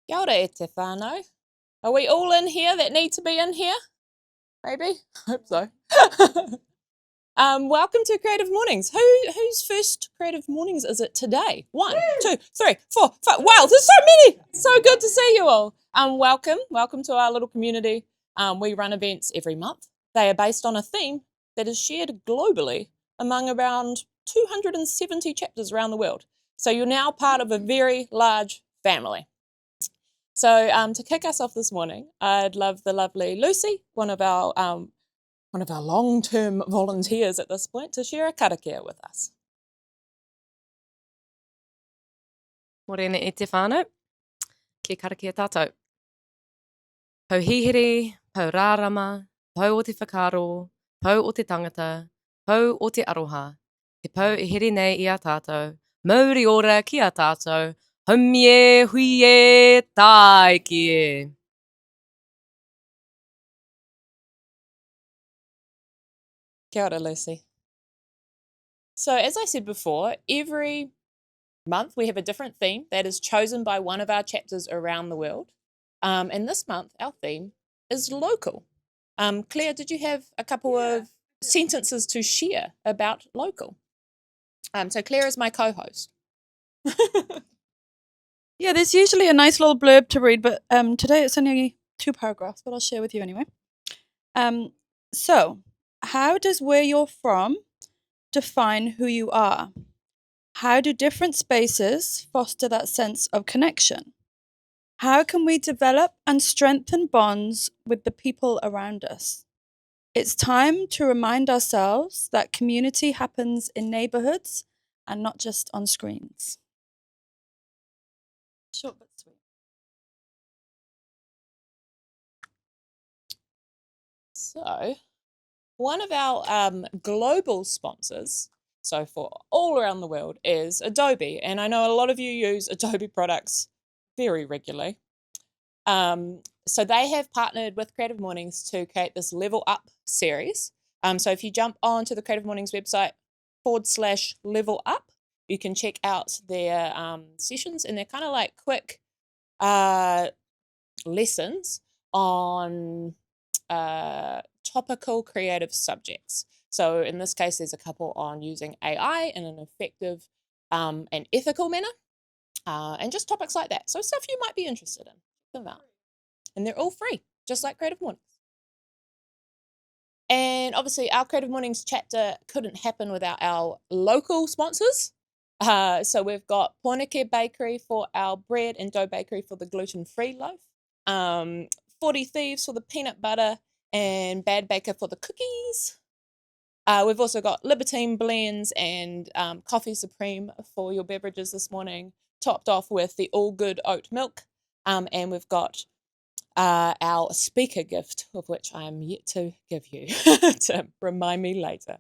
Kia ora e te whānau. Are we all in here that need to be in here? Maybe? I hope so. Welcome to Creative Mornings. Whose first Creative Mornings is it today? 1, 2, 3, 4, 5. Wow, there's so many. So good to see you all. Welcome to our little community. We run events every month. They are based on a theme that is shared globally among around 270 chapters around the world. So you're now part of a very large family. So to kick us off this morning, I'd love the lovely Lucy, one of our long-term volunteers at this point, to share a karakia with us. Morena e te whānau, ke karakia tātou. Pau hihiri, pau rārama, pau o te whakaro, pau o te tangata, pau o te aroha. Te pau e hiri nei i a tātou, mauri ora ki a tātou, haumie hui e tāi ki e. Kia ora, Lucy. So as I said before, every month we have a different theme that is chosen by one of our chapters around the world. And this month our theme is local. Claire, did you have a couple of sentences to share about local? So Claire is my co-host. Yeah, there's usually a nice little blurb to read, but today it's only 2 paragraphs, but I'll share with you anyway. So, how does where you're from define who you are? How do different spaces foster that sense of connection? How can we develop and strengthen bonds with the people around us? It's time to remind ourselves that community happens in neighbourhoods and not just on screens. Short but sweet. So, one of our global sponsors, so for all around the world, is Adobe. And I know a lot of you use Adobe products very regularly. So they have partnered with Creative Mornings to create this Level Up series. So if you jump onto the Creative Mornings website /level up, you can check out their sessions, and they're kind of like quick lessons on topical creative subjects. So in this case, there's a couple on using AI in an effective and ethical manner, and just topics like that. So stuff you might be interested in. Check them out. And they're all free, just like Creative Mornings. And obviously our Creative Mornings chapter couldn't happen without our local sponsors. So we've got Pornike Bakery for our bread and dough bakery for the gluten-free loaf. 40 Thieves for the peanut butter and Bad Baker for the cookies. We've also got Libertine Blends and Coffee Supreme for your beverages this morning, topped off with the All Good Oat Milk. And we've got our speaker gift, of which I am yet to give you to remind me later.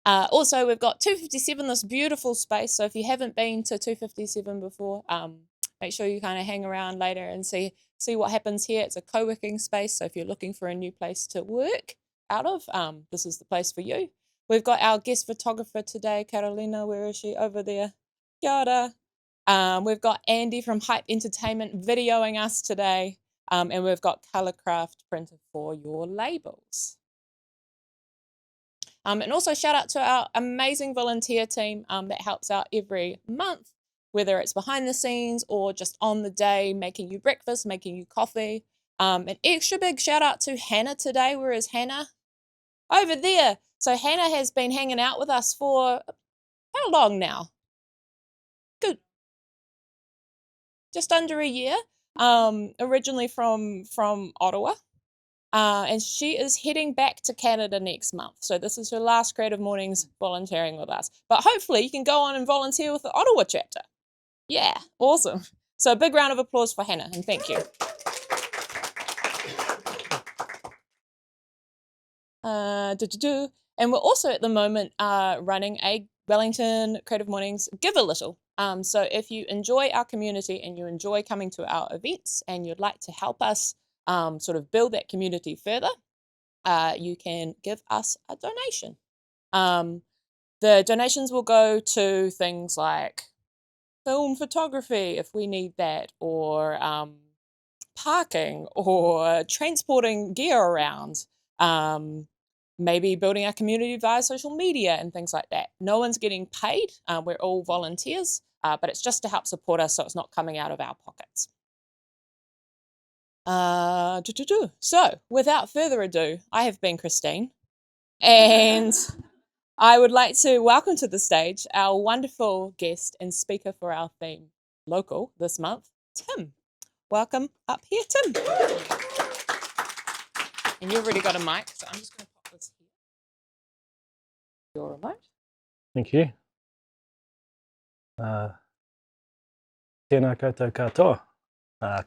Also, we've got 257, this beautiful space. So if you haven't been to 257 before, make sure you kind of hang around later and see what happens here. It's a co-working space. So if you're looking for a new place to work out of, this is the place for you. We've got our guest photographer today, Carolina. Where is she? Over there. Kia ora. We've got Andy from Hype Entertainment videoing us today. And we've got Colorcraft printer for your labels. And also shout out to our amazing volunteer team that helps out every month, whether it's behind the scenes or just on the day, making you breakfast, making you coffee. An extra big shout out to Hannah today. Where is Hannah? Over there. So Hannah has been hanging out with us for how long now? Good. Just under a year. Originally from Ottawa. And she is heading back to Canada next month. So this is her last Creative Mornings volunteering with us. But hopefully you can go on and volunteer with the Ottawa chapter. Yeah, awesome. So a big round of applause for Hannah, and thank you. And we're also at the moment running a Wellington Creative Mornings Give a Little. So if you enjoy our community and you enjoy coming to our events and you'd like to help us sort of build that community further, you can give us a donation. The donations will go to things like film photography if we need that, or parking, or transporting gear around, maybe building our community via social media and things like that. No one's getting paid. We're all volunteers, but it's just to help support us so it's not coming out of our pockets. So, without further ado, I have been Christine, and I would like to welcome to the stage our wonderful guest and speaker for our theme, Local, this month, Tim. Welcome up here, Tim. And you've already got a mic, so I'm just going to pop this here. Your remote. Thank you. Tēnā koutou katoa.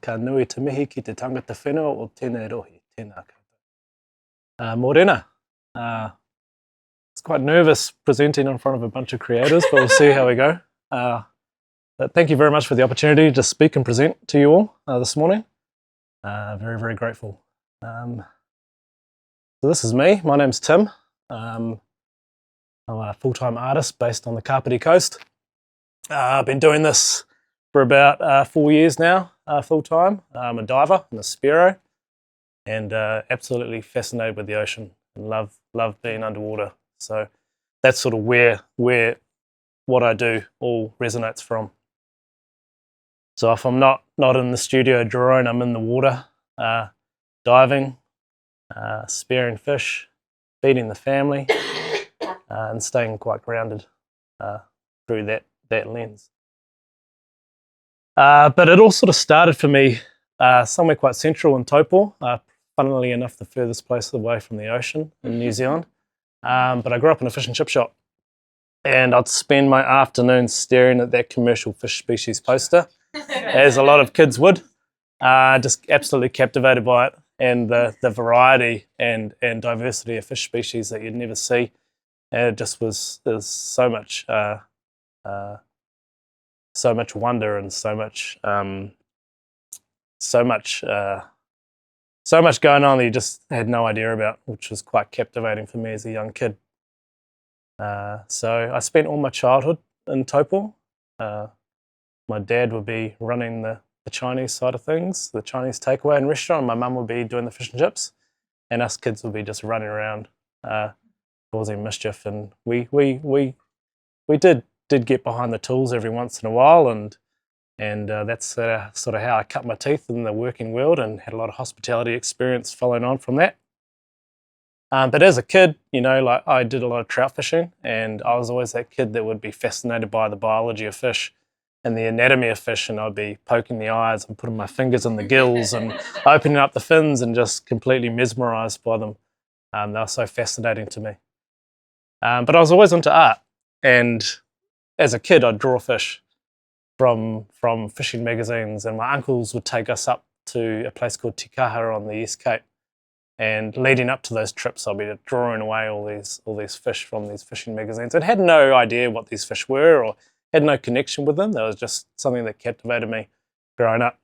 Ka nui te mihi ki te tangata whenua o tēnei rohi. Tēnā koutou. Morena. It's quite nervous presenting in front of a bunch of creators, but we'll see how we go. But thank you very much for the opportunity to speak and present to you all this morning. Very, very grateful. So this is me. My name's Tim. I'm a full-time artist based on the Kapiti coast. I've been doing this for about 4 years now, full-time. I'm a diver and a Spiro, and absolutely fascinated with the ocean and love being underwater. So that's sort of where what I do all resonates from. So if I'm not in the studio drawing, I'm in the water, diving, spearing fish, feeding the family, and staying quite grounded through that lens. But it all sort of started for me somewhere quite central in Taupo, funnily enough the furthest place away from the ocean in New Zealand. But I grew up in a fish and chip shop, and I'd spend my afternoons staring at that commercial fish species poster, as a lot of kids would, just absolutely captivated by it, and the variety and diversity of fish species that you'd never see. And it just there's so much wonder and so much going on that you just had no idea about, which was quite captivating for me as a young kid. So I spent all my childhood in Taupo. My dad would be running the Chinese side of things, the Chinese takeaway and restaurant, and my mum would be doing the fish and chips, and us kids would be just running around causing mischief. And we did get behind the tools every once in a while, and that's sort of how I cut my teeth in the working world, and had a lot of hospitality experience following on from that. But as a kid, like I did a lot of trout fishing, and I was always that kid that would be fascinated by the biology of fish and the anatomy of fish, and I'd be poking the eyes and putting my fingers in the gills and opening up the fins and just completely mesmerised by them. They were so fascinating to me. But I was always into art, and as a kid I'd draw fish from fishing magazines, and my uncles would take us up to a place called Tikaha on the East Cape, and leading up to those trips I'd be drawing away all these fish from these fishing magazines. I had no idea what these fish were, or had no connection with them. That was just something that captivated me growing up.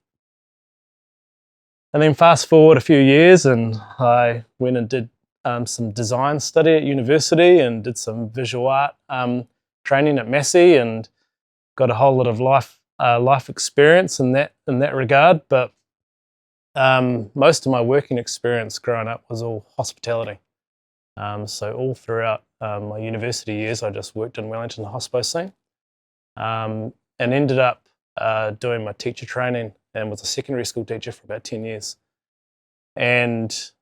And then fast forward a few years, and I went and did some design study at university, and did some visual art training at Massey, and got a whole lot of life experience in that regard. But most of my working experience growing up was all hospitality. So all throughout my university years, I just worked in Wellington, the hospo scene. And ended up doing my teacher training, and was a secondary school teacher for about 10 years. And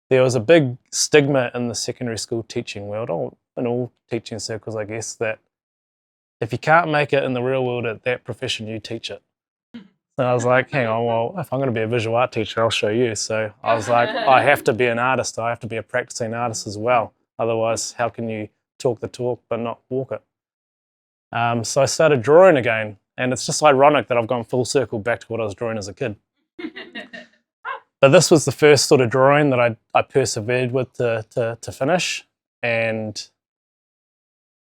there was a big stigma in the secondary school teaching world, in all teaching circles, I guess, that if you can't make it in the real world at that profession, you teach it. And I was like, hang on, well, if I'm going to be a visual art teacher, I'll show you. So I was like, I have to be an artist. I have to be a practicing artist as well. Otherwise, how can you talk the talk but not walk it? So I started drawing again, and it's just ironic that I've gone full circle back to what I was drawing as a kid. But this was the first sort of drawing that I persevered with to finish, and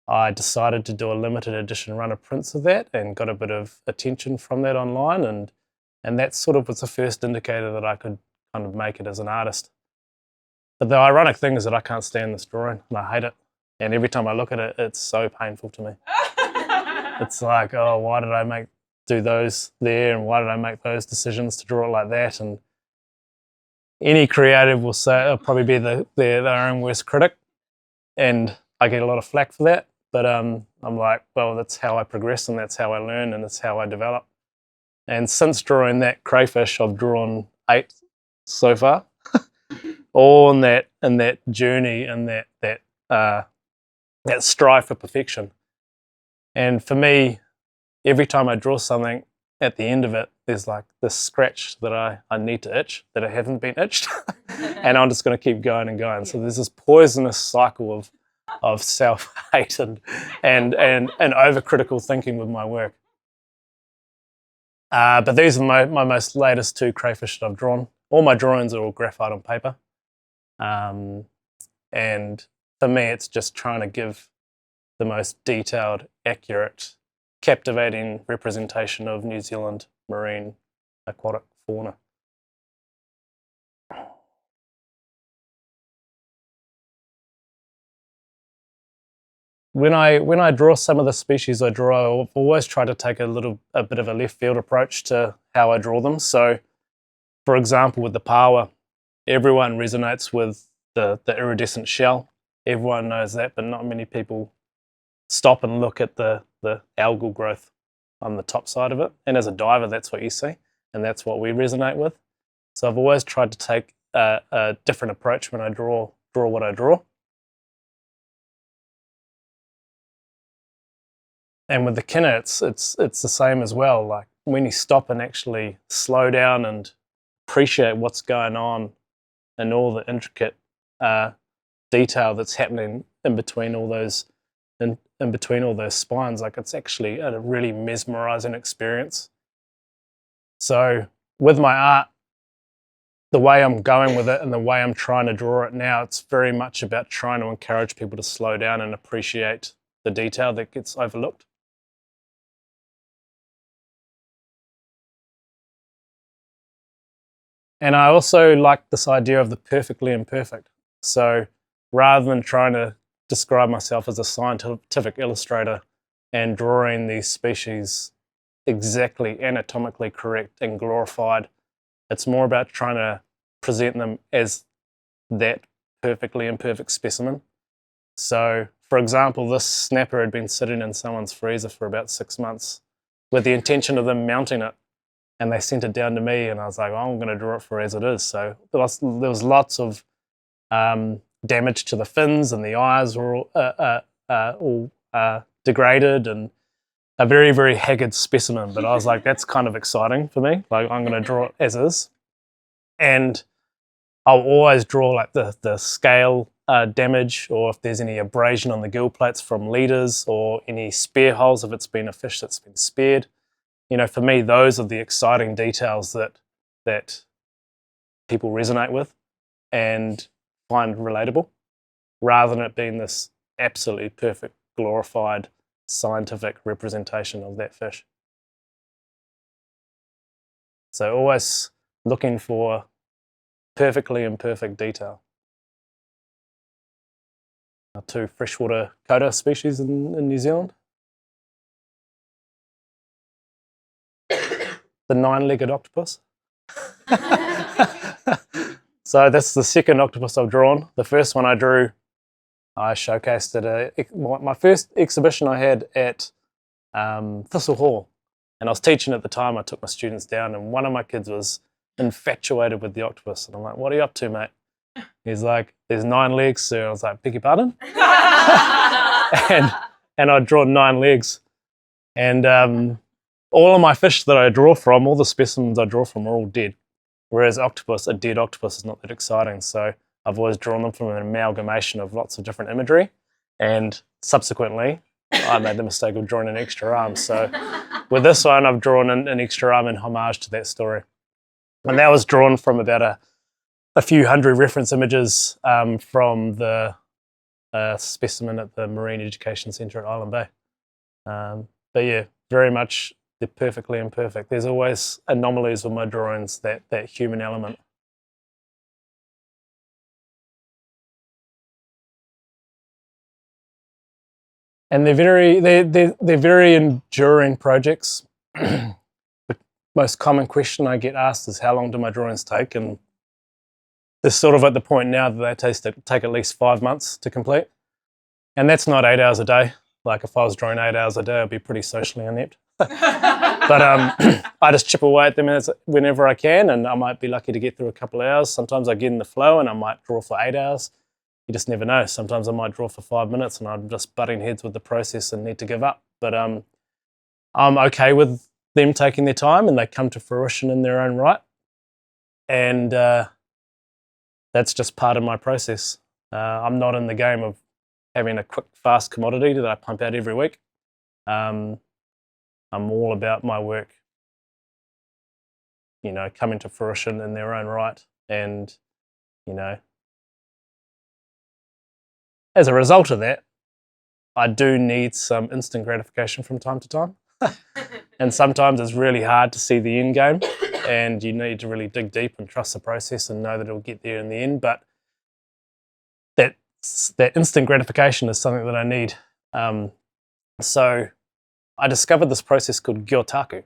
I decided to do a limited edition run of prints of that, and got a bit of attention from that online, and that sort of was the first indicator that I could kind of make it as an artist. But the ironic thing is that I can't stand this drawing, and I hate it, and every time I look at it, it's so painful to me. It's like, oh, why did I do those there, and why did I make those decisions to draw it like that? And any creative will say it'll probably be their own worst critic, and I get a lot of flack for that. But I'm like, well, that's how I progress, and that's how I learn, and that's how I develop. And since drawing that crayfish, I've drawn 8 so far, all in that journey and that strive for perfection. And for me, every time I draw something, at the end of it, there's like this scratch that I need to itch that I haven't been itched, and I'm just going to keep going and going. So there's this poisonous cycle of self-hate and overcritical thinking with my work. But these are my most latest 2 crayfish that I've drawn. All my drawings are all graphite on paper. And for me, it's just trying to give the most detailed, accurate, captivating representation of New Zealand marine aquatic fauna. When I draw some of the species I draw, I've always tried to take a bit of a left field approach to how I draw them. So, for example, with the paua, everyone resonates with the iridescent shell. Everyone knows that, but not many people stop and look at the algal growth on the top side of it. And as a diver, that's what you see, and that's what we resonate with. So I've always tried to take a different approach when I draw what I draw. And with the kinna, it's the same as well. Like when you stop and actually slow down and appreciate what's going on and all the intricate detail that's happening in between all those spines, like it's actually a really mesmerizing experience. So with my art, the way I'm going with it and the way I'm trying to draw it now, it's very much about trying to encourage people to slow down and appreciate the detail that gets overlooked. And I also like this idea of the perfectly imperfect. So rather than trying to describe myself as a scientific illustrator and drawing these species exactly anatomically correct and glorified, it's more about trying to present them as that perfectly imperfect specimen. So, for example, this snapper had been sitting in someone's freezer for about 6 months with the intention of them mounting it. And they sent it down to me, and I was like, oh, I'm going to draw it for as it is. So there was lots of damage to the fins, and the eyes were all degraded, and a very, very haggard specimen. But I was like, that's kind of exciting for me. Like, I'm going to draw it as is. And I'll always draw like the scale damage, or if there's any abrasion on the gill plates from leaders, or any spear holes if it's been a fish that's been speared. You know, for me, those are the exciting details that people resonate with and find relatable, rather than it being this absolutely perfect, glorified, scientific representation of that fish. So always looking for perfectly imperfect detail. Our 2 freshwater coda species in New Zealand. The 9-legged octopus. So that's the second octopus I've drawn. The first one I drew, I showcased at my first exhibition I had at Thistle Hall. And I was teaching at the time. I took my students down, and one of my kids was infatuated with the octopus. And I'm like, what are you up to, mate? He's like, there's 9 legs, sir. I was like, beg your pardon? and I'd drawn 9 legs. And all of my fish that I draw from, all the specimens I draw from are all dead. Whereas octopus, a dead octopus is not that exciting. So I've always drawn them from an amalgamation of lots of different imagery. And subsequently, I made the mistake of drawing an extra arm. So with this one, I've drawn an extra arm in homage to that story. And that was drawn from about a few hundred reference images from the specimen at the Marine Education Centre at Island Bay. But yeah, very much they're perfectly imperfect. There's always anomalies with my drawings, that human element. and they're very enduring projects. The most common question I get asked is, how long do my drawings take? And they're sort of at the point now that they take at least 5 months to complete. And that's not 8 hours a day. Like if I was drawing 8 hours a day, I'd be pretty socially inept. But I just chip away at them whenever I can, and I might be lucky to get through a couple of hours. Sometimes I get in the flow and I might draw for 8 hours. You just never know. Sometimes I might draw for 5 minutes and I'm just butting heads with the process and need to give up. But I'm okay with them taking their time, and they come to fruition in their own right. And that's just part of my process. I'm not in the game of having a quick, fast commodity that I pump out every week. I'm all about my work, coming to fruition in their own right. And, as a result of that, I do need some instant gratification from time to time. And sometimes it's really hard to see the end game, and you need to really dig deep and trust the process and know that it'll get there in the end. But that instant gratification is something that I need. So I discovered this process called gyotaku.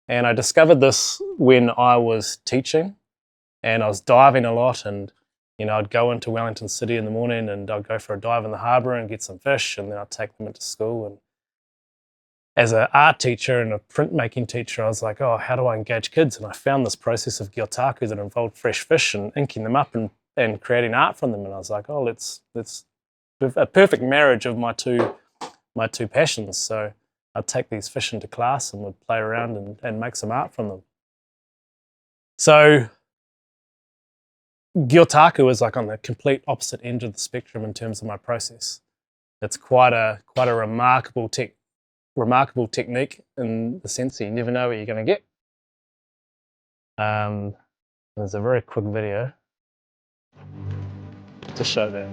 And I discovered this when I was teaching, and I was diving a lot, and I'd go into Wellington City in the morning and I'd go for a dive in the harbour and get some fish, and then I'd take them into school. And as an art teacher and a printmaking teacher, I was like, oh, how do I engage kids? And I found this process of gyotaku that involved fresh fish and inking them up and creating art from them. And I was like, oh, it's a perfect marriage of my two passions. So I'd take these fish into class and would play around and make some art from them. So gyotaku is like on the complete opposite end of the spectrum in terms of my process. It's quite a remarkable technique in the sense that you never know what you're going to get. There's a very quick video to show that.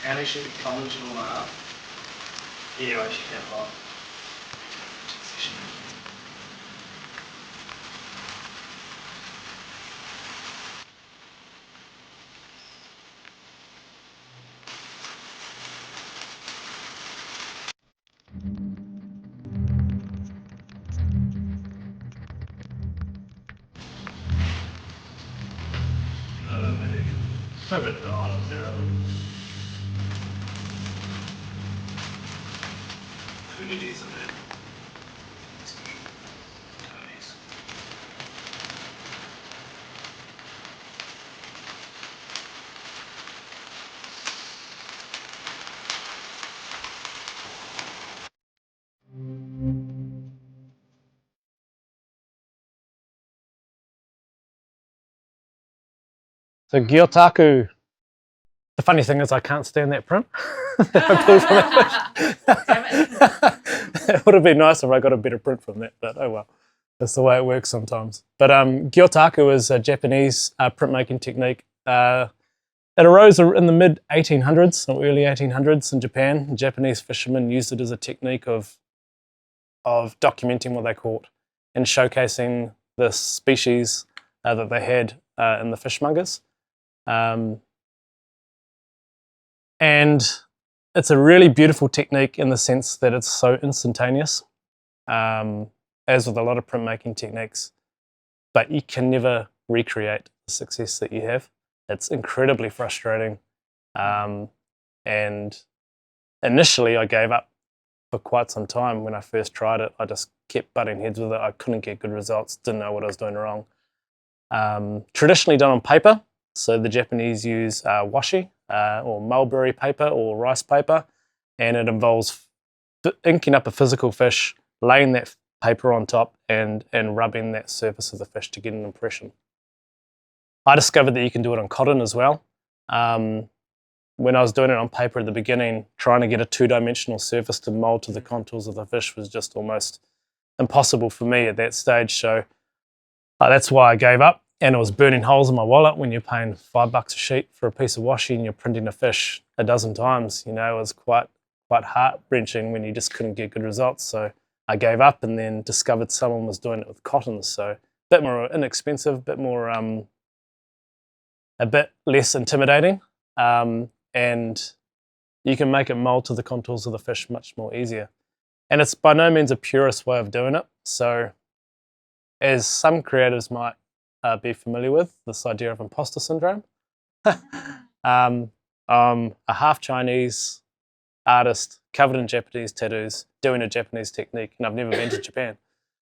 En als je de kansen nog aan, ja, als je het hebt. Maybe not. Who did these a bit? So gyotaku, the funny thing is I can't stand that print that I pulled from that fish. It would have been nice if I got a better print from that, but oh well. That's the way it works sometimes. But gyotaku is a Japanese printmaking technique. It arose in the mid-1800s or early 1800s in Japan. Japanese fishermen used it as a technique of documenting what they caught and showcasing the species that they had in the fishmongers. And it's a really beautiful technique in the sense that it's so instantaneous, as with a lot of printmaking techniques, but you can never recreate the success that you have. It's incredibly frustrating. And initially I gave up for quite some time. When I first tried it, I just kept butting heads with it. I couldn't get good results, didn't know what I was doing wrong. Traditionally done on paper. So the Japanese use washi or mulberry paper or rice paper, and it involves inking up a physical fish, laying that paper on top and rubbing that surface of the fish to get an impression. I discovered that you can do it on cotton as well. When I was doing it on paper at the beginning, trying to get a two-dimensional surface to mold to the contours of the fish was just almost impossible for me at that stage. So that's why I gave up. And it was burning holes in my wallet when you're paying $5 a sheet for a piece of washi and you're printing a fish a dozen times. It was quite quite heart-wrenching when you just couldn't get good results. So I gave up and then discovered someone was doing it with cottons. So a bit more inexpensive, a bit less intimidating, and you can make it mold to the contours of the fish much more easier. And it's by no means a purist way of doing it. So as some creatives might be familiar with, this idea of imposter syndrome. I'm a half Chinese artist covered in Japanese tattoos doing a Japanese technique, and I've never been to Japan.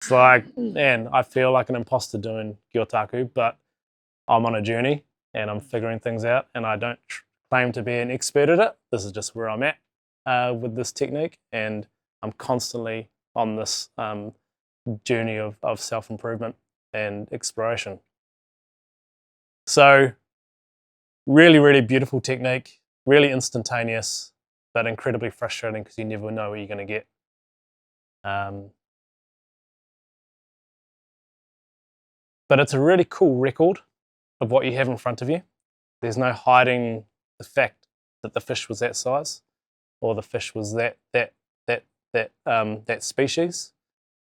It's like, man, I feel like an imposter doing gyotaku, but I'm on a journey and I'm figuring things out, and I don't claim to be an expert at it. This is just where I'm at with this technique, and I'm constantly on this journey of self-improvement and exploration. So really, really beautiful technique, really instantaneous, but incredibly frustrating because you never know what you're going to get. But it's a really cool record of what you have in front of you. There's no hiding the fact that the fish was that size, or the fish was that species,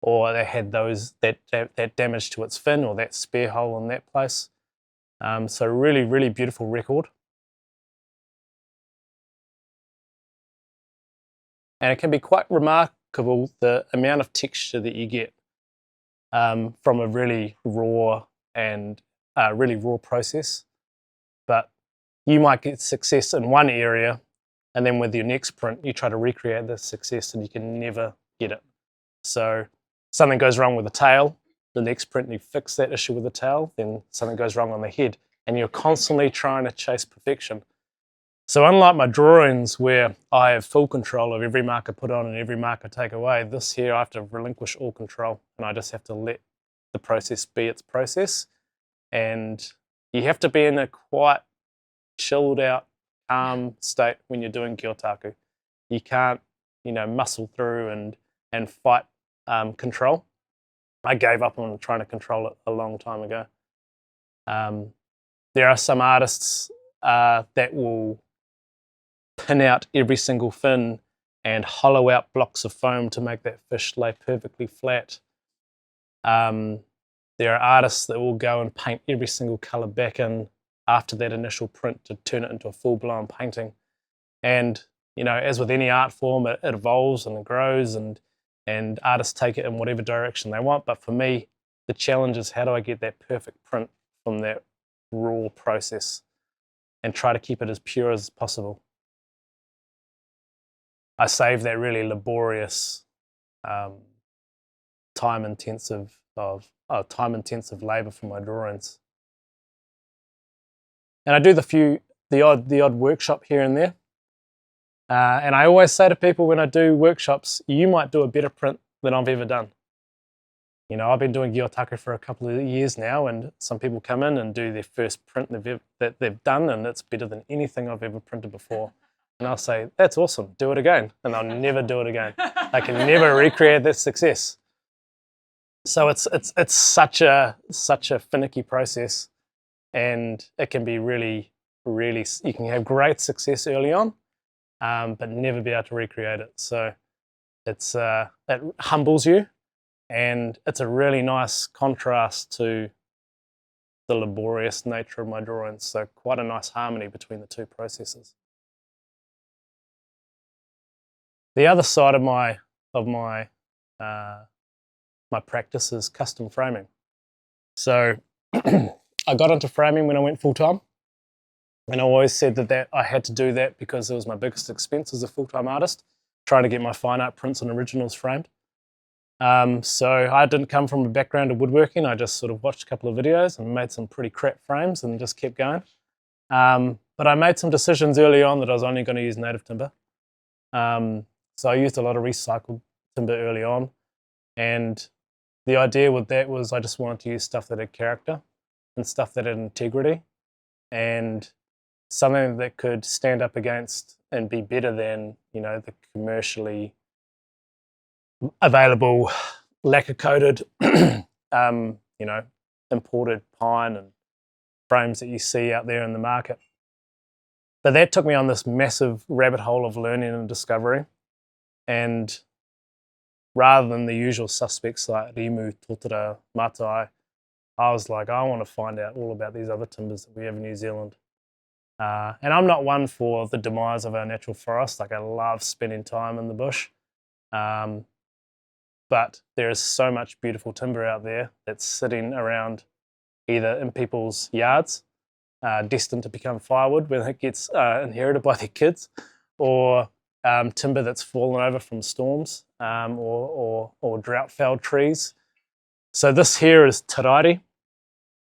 or they had that damage to its fin, or that spear hole in that place. So really, really beautiful record. And it can be quite remarkable the amount of texture that you get from a really raw process. But you might get success in one area, and then with your next print, you try to recreate the success and you can never get it. So something goes wrong with the tail, the next print you fix that issue with the tail, then something goes wrong on the head, and you're constantly trying to chase perfection. So unlike my drawings where I have full control of every mark I put on and every mark I take away, this here I have to relinquish all control, and I just have to let the process be its process. And you have to be in a quite chilled out, calm state when you're doing gyotaku. You can't, muscle through and fight control. I gave up on trying to control it a long time ago. There are some artists that will pin out every single fin and hollow out blocks of foam to make that fish lay perfectly flat. There are artists that will go and paint every single colour back in after that initial print to turn it into a full-blown painting. And, as with any art form, it evolves and it grows, and artists take it in whatever direction they want. But for me, the challenge is, how do I get that perfect print from that raw process and try to keep it as pure as possible? I save that really laborious, time-intensive labour for my drawings. And I do the odd workshop here and there. And I always say to people when I do workshops, you might do a better print than I've ever done. I've been doing gyotaku for a couple of years now, and some people come in and do their first print that they've done, and it's better than anything I've ever printed before. And I'll say, that's awesome, do it again. And they'll never do it again. They can never recreate that success. So it's such a finicky process, and it can be really, really, you can have great success early on, but never be able to recreate it. So it humbles you, and it's a really nice contrast to the laborious nature of my drawings. So quite a nice harmony between the two processes. The other side of my practice is custom framing. So I got into framing when I went full-time, and I always said that I had to do that because it was my biggest expense as a full-time artist, trying to get my fine art prints and originals framed. So I didn't come from a background of woodworking. I just sort of watched a couple of videos and made some pretty crap frames and just kept going. But I made some decisions early on that I was only going to use native timber. So I used a lot of recycled timber early on, and the idea with that was I just wanted to use stuff that had character and stuff that had integrity, and something that could stand up against and be better than, the commercially available lacquer-coated, imported pine and frames that you see out there in the market. But that took me on this massive rabbit hole of learning and discovery. And rather than the usual suspects like Rimu, Totara, Matai, I was like, I want to find out all about these other timbers that we have in New Zealand. And I'm not one for the demise of our natural forest. Like, I love spending time in the bush. But there is so much beautiful timber out there that's sitting around either in people's yards, destined to become firewood when it gets inherited by their kids, or timber that's fallen over from storms, or drought-felled trees. So this here is Tarairi.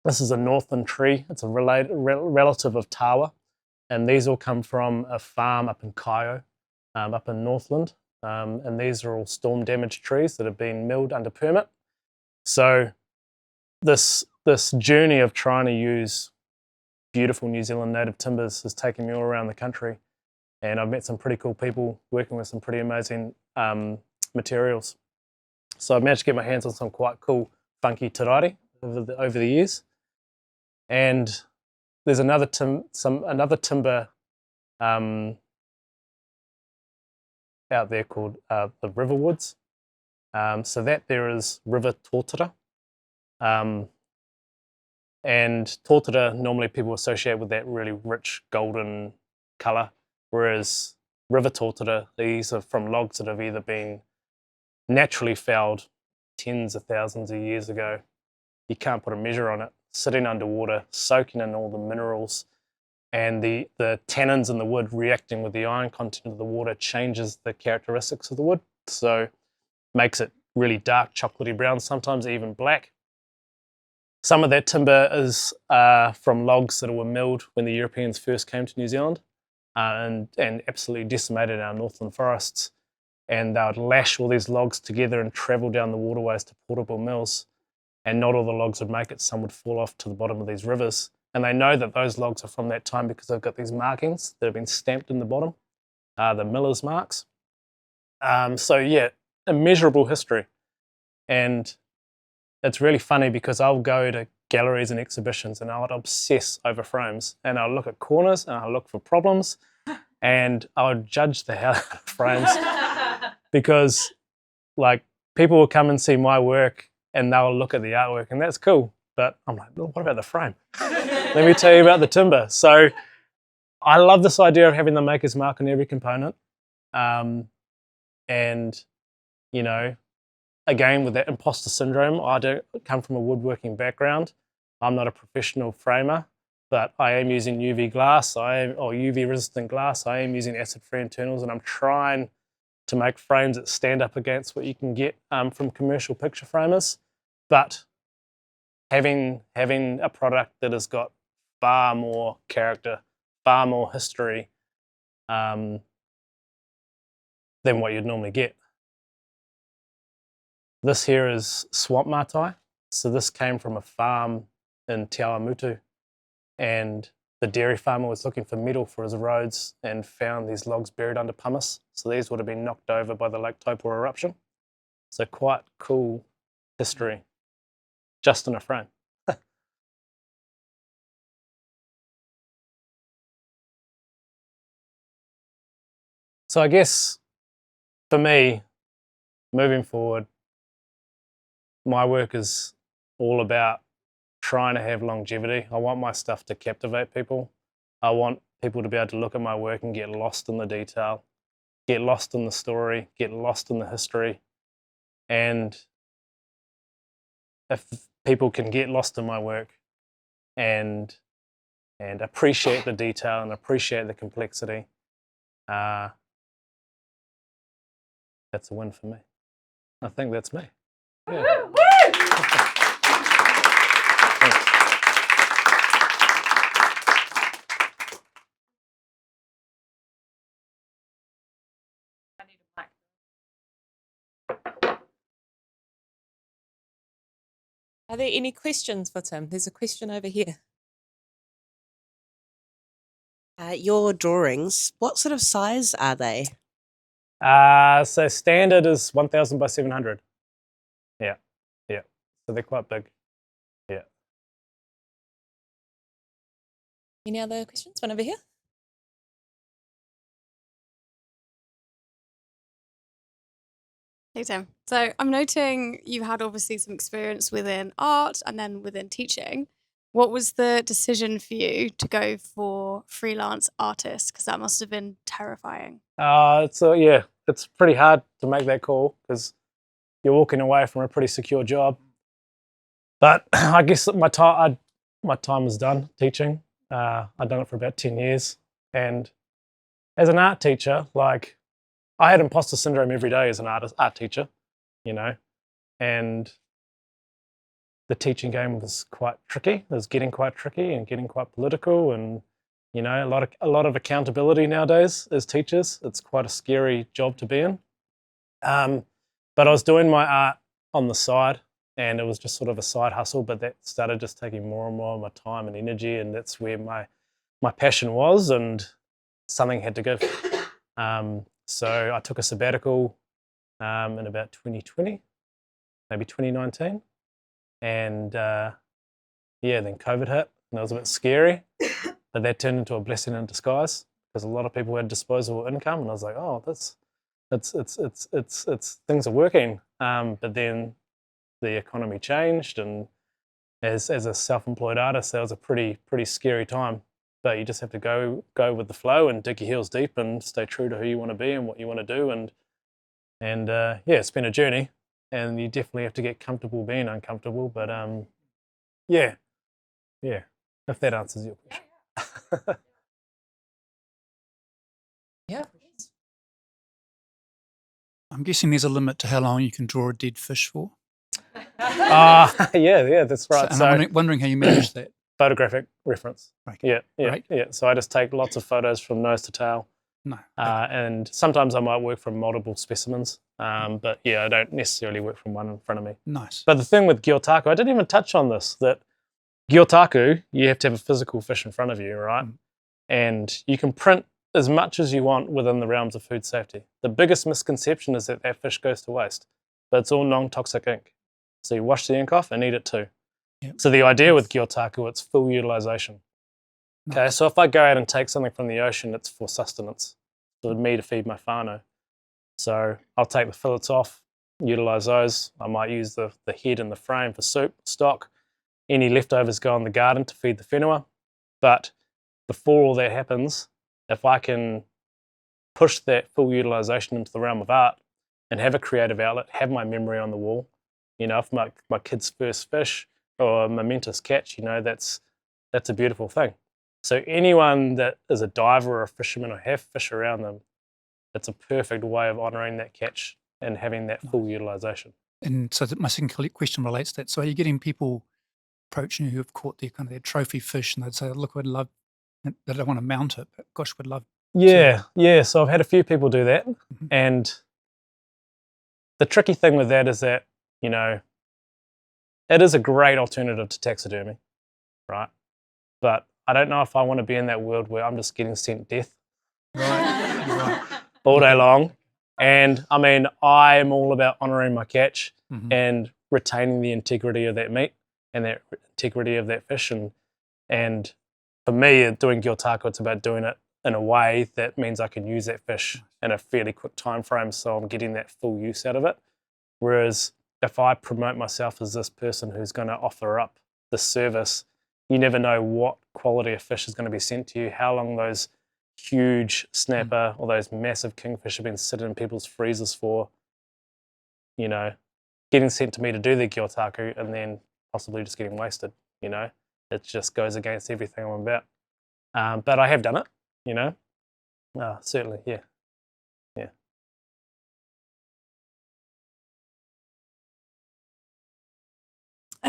This is a northern tree. It's a relative of Tawa. And these all come from a farm up in Kaio, up in Northland. And these are all storm-damaged trees that have been milled under permit. So this journey of trying to use beautiful New Zealand native timbers has taken me all around the country. And I've met some pretty cool people working with some pretty amazing materials. So I've managed to get my hands on some quite cool, funky tarairi over the years. And there's another timber out there called the Riverwoods. So that there is River Totara. And Totara, normally people associate with that really rich golden colour, whereas River Totara, these are from logs that have either been naturally felled tens of thousands of years ago. You can't put a measure on it. Sitting underwater, soaking in all the minerals, and the tannins in the wood reacting with the iron content of the water changes the characteristics of the wood. So makes it really dark, chocolatey brown, sometimes even black. Some of that timber is from logs that were milled when the Europeans first came to New Zealand and absolutely decimated our northern forests. And they would lash all these logs together and travel down the waterways to portable mills. And not all the logs would make it. Some would fall off to the bottom of these rivers. And they know that those logs are from that time because they've got these markings that have been stamped in the bottom, the miller's marks. So yeah, immeasurable history. And it's really funny because I'll go to galleries and exhibitions and I'll obsess over frames. And I'll look at corners and I'll look for problems. And I'll judge the hell out of frames because, like, people will come and see my work and they'll look at the artwork and that's cool. But I'm like, well, what about the frame? Let me tell you about the timber. So I love this idea of having the maker's mark on every component. And, you know, again, with that imposter syndrome, I don't come from a woodworking background. I'm not a professional framer, but I am using UV glass, or UV resistant glass. I am using acid-free internals, and I'm trying to make frames that stand up against what you can get from commercial picture framers. But having a product that has got far more character, far more history than what you'd normally get. This here is swamp matai. So this came from a farm in Te Awamutu, and the dairy farmer was looking for metal for his roads and found these logs buried under pumice. So these would have been knocked over by the Lake Taupo eruption. So quite cool history, just in a frame. So I guess for me, moving forward, my work is all about trying to have longevity. I want my stuff to captivate people. I want people to be able to look at my work and get lost in the detail, get lost in the story, get lost in the history. And if people can get lost in my work and appreciate the detail and appreciate the complexity, that's a win for me. I think that's me. Yeah. Are there any questions for Tim? There's a question over here. Your drawings, what sort of size are they? So standard is 1,000 by 700. Yeah. So they're quite big. Yeah. Any other questions? One over here. Hey Tim. So I'm noting you had obviously some experience within art and then within teaching. What was the decision for you to go for freelance artist? Because that must have been terrifying. It's pretty hard to make that call because you're walking away from a pretty secure job. But I guess my time was done teaching. I'd done it for about 10 years, and as an art teacher, like I had imposter syndrome every day as an art teacher, you know, and the teaching game was quite tricky. It was getting quite tricky and getting quite political, and you know, a lot of accountability nowadays as teachers. It's quite a scary job to be in. But I was doing my art on the side, and it was just sort of a side hustle. But that started just taking more and more of my time and energy, and that's where my passion was, and something had to give. So I took a sabbatical in about 2020, maybe 2019. And then COVID hit, and it was a bit scary, but that turned into a blessing in disguise because a lot of people had disposable income, and I was like, oh, it's things are working. But then the economy changed, and as a self-employed artist, that was a pretty scary time. But you just have to go with the flow and dig your heels deep and stay true to who you want to be and what you want to do, and it's been a journey. And you definitely have to get comfortable being uncomfortable. But if that answers your question. Yeah. I'm guessing there's a limit to how long you can draw a dead fish for. Yeah, that's right. So I'm wondering how you manage that. Photographic reference. Okay. Yeah. So I just take lots of photos from nose to tail. No. And sometimes I might work from multiple specimens, but yeah, I don't necessarily work from one in front of me. Nice. But the thing with gyotaku, I didn't even touch on this, that gyotaku, you have to have a physical fish in front of you, right? And you can print as much as you want within the realms of food safety. The biggest misconception is that fish goes to waste, but it's all non-toxic ink. So you wash the ink off and eat it too. Yep. So the idea with gyotaku, it's full utilization. Nice. Okay, so if I go out and take something from the ocean, it's for sustenance, for me to feed my whānau. So I'll take the fillets off, utilize those. I might use the head and the frame for soup, stock. Any leftovers go in the garden to feed the whenua. But before all that happens, if I can push that full utilization into the realm of art and have a creative outlet, have my memory on the wall, you know, if my kid's first fish or a momentous catch, you know, that's a beautiful thing. So anyone that is a diver or a fisherman or have fish around them, it's a perfect way of honouring that catch and having that full utilisation. And so my second question relates to that. So are you getting people approaching you who have caught their trophy fish, and they'd say, look, I'd love, they don't want to mount it, but gosh, would love Yeah. So I've had a few people do that. Mm-hmm. And the tricky thing with that is that, you know, it is a great alternative to taxidermy, right? But I don't know if I want to be in that world where I'm just getting sent death all day long. And I mean, I am all about honouring my catch and retaining the integrity of that meat and the integrity of that fish. And for me, doing gyotaku, it's about doing it in a way that means I can use that fish in a fairly quick time frame, so I'm getting that full use out of it. Whereas if I promote myself as this person who's going to offer up the service, you never know what quality of fish is going to be sent to you, how long those huge snapper or those massive kingfish have been sitting in people's freezers for, you know, getting sent to me to do the gyotaku and then possibly just getting wasted, you know. It just goes against everything I'm about. But I have done it, you know. Certainly, yeah.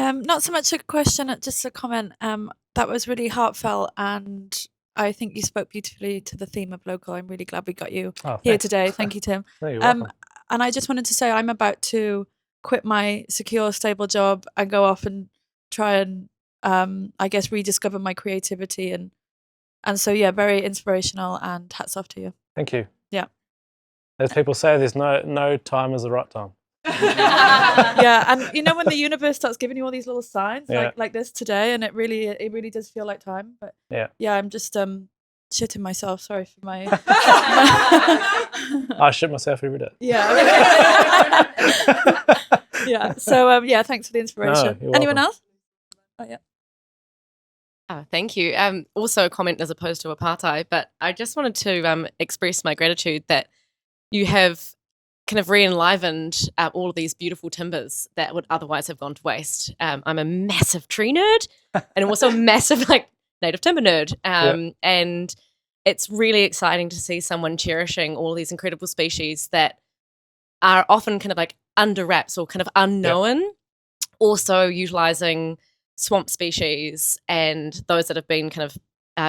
Not so much a question, just a comment. That was really heartfelt, and I think you spoke beautifully to the theme of local. I'm really glad we got you here today. Thank you, Tim. No, you're welcome. And I just wanted to say I'm about to quit my secure, stable job and go off and try and, I guess, rediscover my creativity. And so, yeah, very inspirational, and hats off to you. Thank you. Yeah. As people say, there's no time is the right time. Yeah, and you know when the universe starts giving you all these little signs like this today, and it really does feel like time. But yeah, I'm just shitting myself. Sorry for my. I shit myself every day. Yeah. Yeah. So yeah, thanks for the inspiration. you're Anyone welcome. else? Oh yeah. Oh, thank you. Also a comment as opposed to a partai, but I just wanted to express my gratitude that you have kind of re-enlivened all of these beautiful timbers that would otherwise have gone to waste. I'm a massive tree nerd and I'm also a massive native timber nerd. And it's really exciting to see someone cherishing all these incredible species that are often kind of like under wraps or kind of unknown. Also utilizing swamp species and those that have been kind of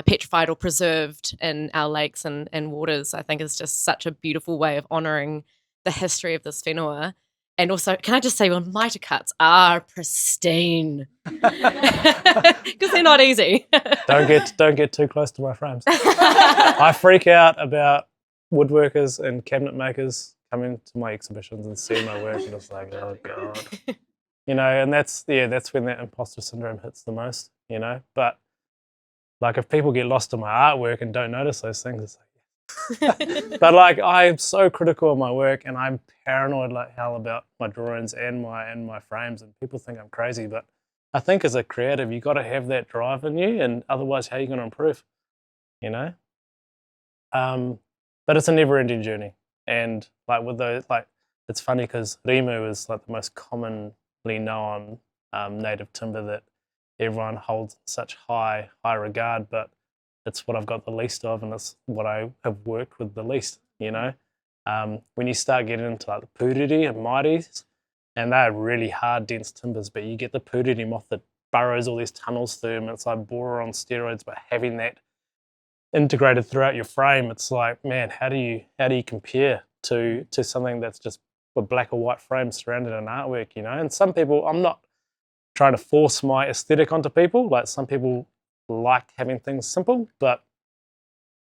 petrified or preserved in our lakes and waters, I think is just such a beautiful way of honouring the history of this whenua. And also, can I just say, well, mitre cuts are pristine because they're not easy. Don't get too close to my frames. I freak out about woodworkers and cabinet makers coming to my exhibitions and seeing my work, and it's like, oh god. And that's when that imposter syndrome hits the most, But like if people get lost in my artwork and don't notice those things, it's like but like I'm so critical of my work and I'm paranoid like hell about my drawings and my frames, and people think I'm crazy, but I think as a creative you gotta have that drive in you, and otherwise how are you gonna improve? But it's a never ending journey. And like with those it's funny because Rimu is like the most common known native timber that everyone holds in such high regard, but it's what I've got the least of, and it's what I have worked with the least. When you start getting into like the puriri and mairis, and they're really hard, dense timbers, but you get the puriri moth that burrows all these tunnels through them. It's like borer on steroids, but having that integrated throughout your frame, it's like, man, how do you compare to something that's just a black or white frame surrounded in artwork, And some people, I'm not trying to force my aesthetic onto people. Like some people like having things simple, but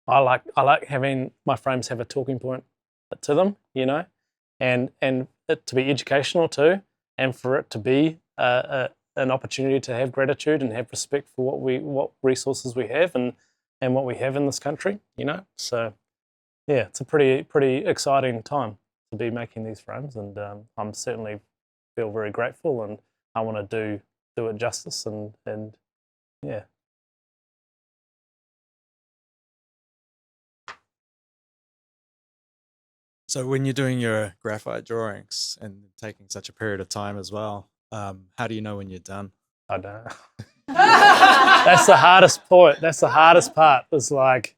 I like having my frames have a talking point to them, and it to be educational too, and for it to be an opportunity to have gratitude and have respect for what resources we have and what we have in this country, So yeah, it's a pretty exciting time to be making these frames, and I'm certainly feel very grateful, and I want to do it justice, and yeah. So when you're doing your graphite drawings and taking such a period of time as well, how do you know when you're done? I don't know. That's the hardest point. That's the hardest part. It's like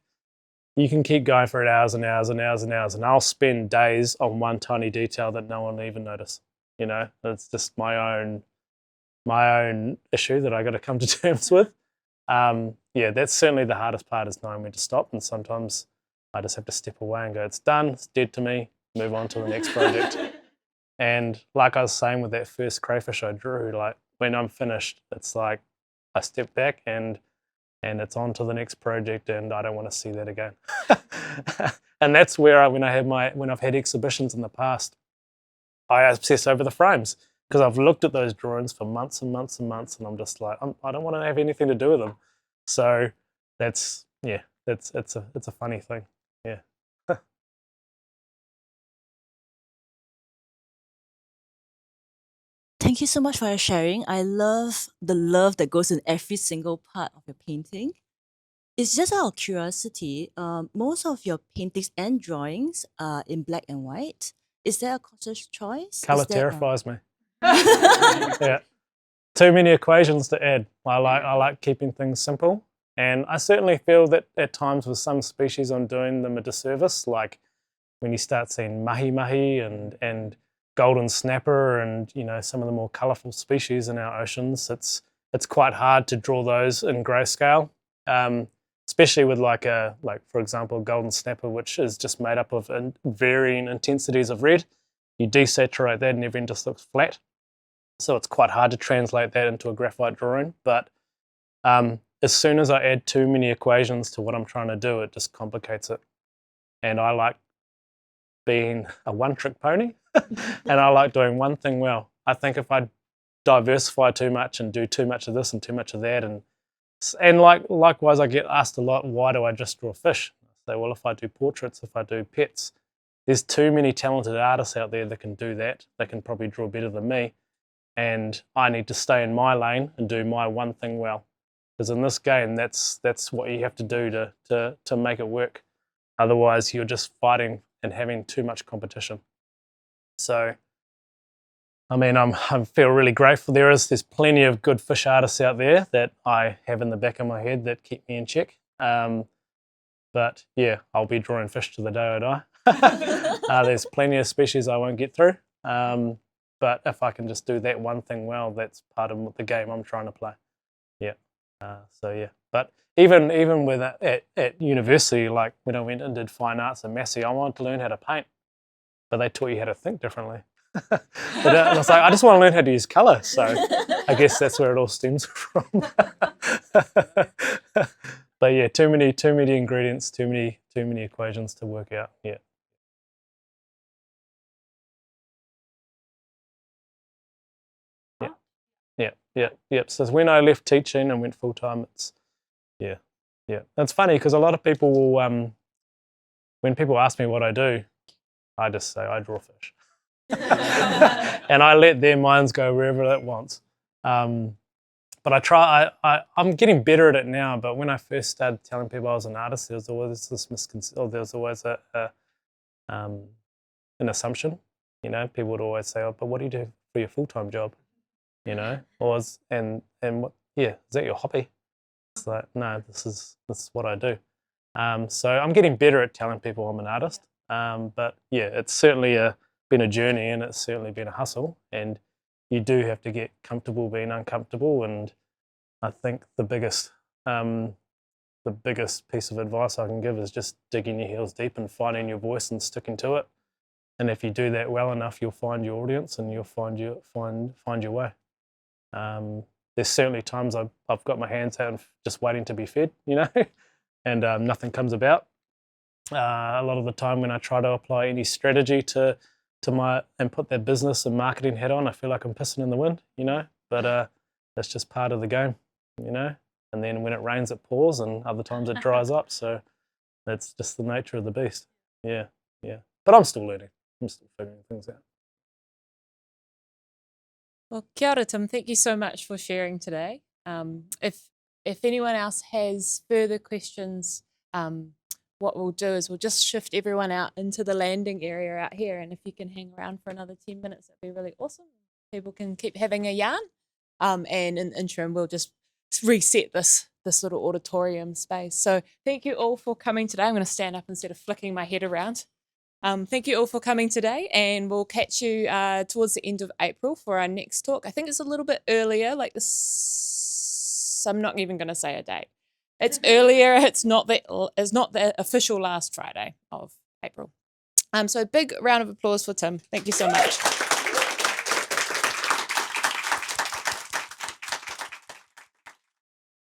you can keep going for hours and hours and hours and hours, and I'll spend days on one tiny detail that no one will even notice. It's just my own issue that I got to come to terms with. Yeah, that's certainly the hardest part, is knowing when to stop, and sometimes I just have to step away and go, it's done, it's dead to me, move on to the next project. And like I was saying with that first crayfish I drew, like when I'm finished, it's like I step back and it's on to the next project, and I don't want to see that again. And that's where when I've had exhibitions in the past, I obsess over the frames, because I've looked at those drawings for months and months and months, and I'm just like, I don't want to have anything to do with them. So it's a funny thing. Yeah. Thank you so much for your sharing. I love the love that goes in every single part of your painting. It's just out of curiosity, most of your paintings and drawings are in black and white. Is there a conscious choice? Color Is there terrifies me. Yeah. Too many equations to add. I like keeping things simple. And I certainly feel that at times with some species I'm doing them a disservice, like when you start seeing mahi-mahi and golden snapper and some of the more colourful species in our oceans, it's quite hard to draw those in grayscale, especially with like for example golden snapper, which is just made up of varying intensities of red. You desaturate that and everything just looks flat. So it's quite hard to translate that into a graphite drawing. But as soon as I add too many equations to what I'm trying to do, it just complicates it. And I like being a one-trick pony, and I like doing one thing well. I think if I diversify too much and do too much of this and too much of that, and And likewise, I get asked a lot, why do I just draw fish? I say, well, if I do portraits, if I do pets, there's too many talented artists out there that can do that. They can probably draw better than me. And I need to stay in my lane and do my one thing well. Because in this game, that's what you have to do to make it work. Otherwise, you're just fighting and having too much competition. So, I mean, I feel really grateful. There's plenty of good fish artists out there that I have in the back of my head that keep me in check. But yeah, I'll be drawing fish to the day I die. There's plenty of species I won't get through. But if I can just do that one thing well, that's part of the game I'm trying to play. Yeah. So yeah. But even with at university, like when I went and did fine arts at Massey, I wanted to learn how to paint, but they taught you how to think differently. But I was like, I just want to learn how to use colour. So I guess that's where it all stems from. But yeah, too many ingredients, too many equations to work out. Yeah. Yeah. So when I left teaching and went full time, it's yeah. It's funny because a lot of people will, when people ask me what I do, I just say I draw fish, and I let their minds go wherever it wants. But I try. I'm getting better at it now. But when I first started telling people I was an artist, there was always this misconception. Or there was always an assumption. You know, people would always say, "Oh, but what do you do for your full-time job?" You know, or and what? Yeah, is that your hobby? It's like, no, this is what I do. So I'm getting better at telling people I'm an artist. But yeah, it's certainly been a journey, and it's certainly been a hustle. And you do have to get comfortable being uncomfortable. And I think the biggest piece of advice I can give is just digging your heels deep and finding your voice and sticking to it. And if you do that well enough, you'll find your audience and you'll find your way. There's certainly times I've got my hands out and just waiting to be fed, you know, and nothing comes about. A lot of the time when I try to apply any strategy to and put that business and marketing hat on, I feel like I'm pissing in the wind, you know, but that's just part of the game, you know, and then when it rains it pours and other times it dries up, so that's just the nature of the beast. Yeah. But I'm still learning. I'm still figuring things out. Well, kia ora, Tim. Thank you so much for sharing today. If anyone else has further questions, what we'll do is we'll just shift everyone out into the landing area out here, and if you can hang around for another 10 minutes, that'd be really awesome. People can keep having a yarn, and in the interim, we'll just reset this little auditorium space. So thank you all for coming today. I'm going to stand up instead of flicking my head around. Thank you all for coming today, and we'll catch you towards the end of April for our next talk. I think it's a little bit earlier, like this. I'm not even going to say a date. It's earlier. It's not the official last Friday of April. So a big round of applause for Tim. Thank you so much.